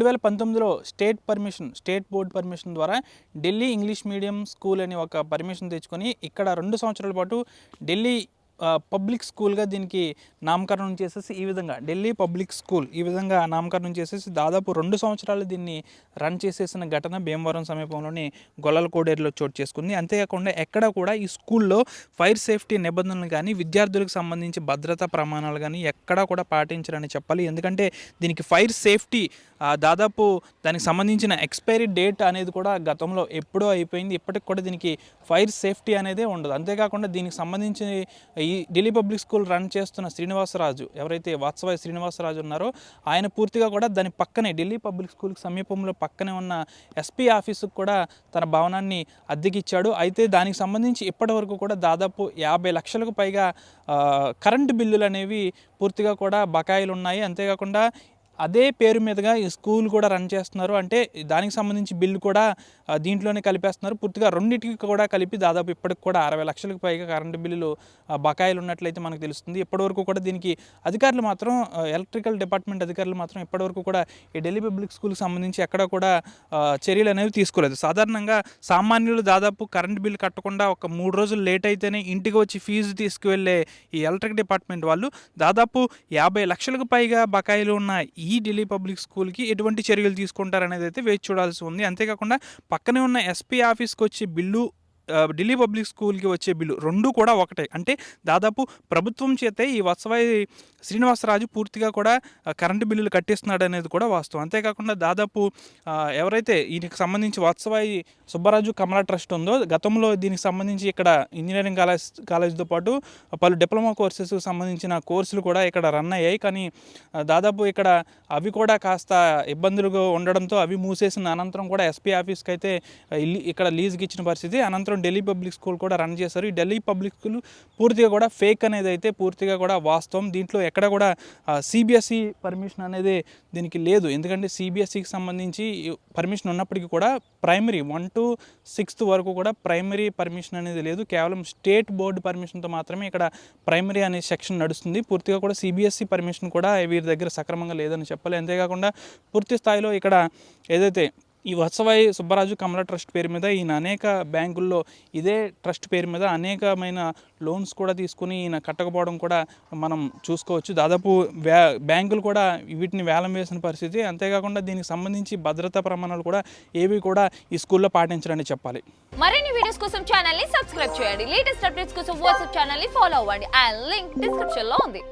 2019లో state board permission ద్వారా Delhi English medium school అని ఒక పర్మిషన్ తెచ్చుకొని ఇక్కడ 2 సంవత్సరాల పాటు ఢిల్లీ పబ్లిక్ స్కూల్గా దీనికి నామకరణం చేసేసి ఈ విధంగా ఢిల్లీ పబ్లిక్ స్కూల్ ఈ విధంగా నామకరణం చేసేసి దాదాపు 2 సంవత్సరాలు దీన్ని రన్ చేసేసిన ఘటన భీమవరం సమీపంలోని గొల్లల కోడేరులో చోటు చేసుకుంది. అంతేకాకుండా ఎక్కడ కూడా ఈ స్కూల్లో ఫైర్ సేఫ్టీ నిబంధనలు కానీ విద్యార్థులకు సంబంధించి భద్రతా ప్రమాణాలు కానీ ఎక్కడా కూడా పాటించరని చెప్పాలి. ఎందుకంటే దీనికి ఫైర్ సేఫ్టీ దాదాపు దానికి సంబంధించిన ఎక్స్పైరీ డేట్ అనేది కూడా గతంలో ఎప్పుడో అయిపోయింది. ఇప్పటికి కూడా దీనికి ఫైర్ సేఫ్టీ అనేదే ఉండదు. అంతేకాకుండా దీనికి సంబంధించి ఈ ఢిల్లీ పబ్లిక్ స్కూల్ రన్ చేస్తున్న శ్రీనివాసరాజు, ఎవరైతే వాత్సవాయి శ్రీనివాసరాజు ఉన్నారో ఆయన పూర్తిగా కూడా దాని పక్కనే ఢిల్లీ పబ్లిక్ స్కూల్కి సమీపంలో పక్కనే ఉన్న ఎస్పీ ఆఫీసుకు కూడా తన భవనాన్ని అద్దెకిచ్చాడు. అయితే దానికి సంబంధించి ఇప్పటి వరకు కూడా దాదాపు 50 లక్షలకు పైగా కరెంటు బిల్లులు అనేవి పూర్తిగా కూడా బకాయిలు ఉన్నాయి. అంతేకాకుండా అదే పేరు మీదుగా ఈ స్కూల్ కూడా రన్ చేస్తున్నారు. అంటే దానికి సంబంధించి బిల్లు కూడా దీంట్లోనే కలిపేస్తున్నారు. పూర్తిగా రెండింటికి కూడా కలిపి దాదాపు ఇప్పటికి కూడా 60 లక్షలకు పైగా కరెంటు బిల్లులు బకాయిలు ఉన్నట్లయితే మనకు తెలుస్తుంది. ఇప్పటివరకు కూడా దీనికి అధికారులు మాత్రం ఎలక్ట్రికల్ డిపార్ట్మెంట్ అధికారులు మాత్రం ఇప్పటివరకు కూడా ఈ ఢిల్లీ పబ్లిక్ స్కూల్కి సంబంధించి ఎక్కడ కూడా చర్యలు అనేవి తీసుకోలేదు. సాధారణంగా సామాన్యులు దాదాపు కరెంటు బిల్లు కట్టకుండా ఒక 3 రోజులు లేట్ అయితేనే ఇంటికి వచ్చి ఫీజు తీసుకువెళ్ళే ఈ ఎలక్ట్రిక్ డిపార్ట్మెంట్ వాళ్ళు దాదాపు 50 లక్షలకు పైగా బకాయిలు ఉన్న ఈ ఢిల్లీ పబ్లిక్ స్కూల్కి ఎటువంటి చర్యలు తీసుకుంటారనేది అయితే వేచి చూడాల్సి ఉంది. అంతేకాకుండా పక్కనే ఉన్న ఎస్పీ ఆఫీస్కి వచ్చే బిల్లు, ఢిల్లీ పబ్లిక్ స్కూల్కి వచ్చే బిల్లు రెండు కూడా ఒకటే. అంటే దాదాపు ప్రభుత్వం చేతే ఈ వాత్సవాయి శ్రీనివాసరాజు పూర్తిగా కూడా కరెంటు బిల్లులు కట్టిస్తున్నాడు అనేది కూడా వాస్తవం. అంతేకాకుండా దాదాపు ఎవరైతే దీనికి సంబంధించి వాత్సవాయి సుబ్బరాజు కమలా ట్రస్ట్ ఉందో గతంలో దీనికి సంబంధించి ఇక్కడ ఇంజనీరింగ్ కాలేజ్తో పాటు పలు డిప్లొమా కోర్సెస్కి సంబంధించిన కోర్సులు కూడా ఇక్కడ రన్ అయ్యాయి. కానీ దాదాపు ఇక్కడ అవి కూడా కాస్త ఇబ్బందులుగా ఉండడంతో అవి మూసేసిన అనంతరం కూడా ఎస్పీ ఆఫీస్కి అయితే ఇక్కడ లీజుకి ఇచ్చిన పరిస్థితి. అనంతరం ఢిల్లీ పబ్లిక్ స్కూల్ కూడా రన్ చేశారు. ఈ ఢిల్లీ పబ్లిక్ స్కూల్ పూర్తిగా కూడా ఫేక్ అనేది అయితే పూర్తిగా కూడా వాస్తవం. దీంట్లో ఎక్కడ కూడా సిబిఎస్ఈ పర్మిషన్ అనేది దీనికి లేదు. ఎందుకంటే సిబిఎస్ఈకి సంబంధించి పర్మిషన్ ఉన్నప్పటికీ కూడా ప్రైమరీ 1 to 6th వరకు కూడా ప్రైమరీ పర్మిషన్ అనేది లేదు. కేవలం స్టేట్ బోర్డు పర్మిషన్తో మాత్రమే ఇక్కడ ప్రైమరీ అనే సెక్షన్ నడుస్తుంది. పూర్తిగా కూడా సిబిఎస్ఈ పర్మిషన్ కూడా వీరి దగ్గర సక్రమంగా లేదని చెప్పాలి. అంతేకాకుండా పూర్తి స్థాయిలో ఇక్కడ ఏదైతే ఈ వాత్సవాయి సుబ్బరాజు కమలా ట్రస్ట్ పేరు మీద ఈయన అనేక బ్యాంకుల్లో ఇదే ట్రస్ట్ పేరు మీద అనేకమైన లోన్స్ కూడా తీసుకుని ఈయన కట్టకపోవడం కూడా మనం చూసుకోవచ్చు. దాదాపు బ్యాంకులు కూడా వీటిని వేలం వేసిన పరిస్థితి. అంతేకాకుండా దీనికి సంబంధించి భద్రతా ప్రమాణాలు కూడా ఏవి కూడా ఈ స్కూల్లో పాటించాలని చెప్పాలి. మరిన్ని వీడియోస్ కోసం ఛానల్ ని సబ్స్క్రైబ్ చేయండి. లేటెస్ట్ అప్డేట్స్ కోసం వాట్సాప్ ఛానల్ ని ఫాలో అవ్వండి. ఆ లింక్ డిస్క్రిప్షన్ లో ఉంది.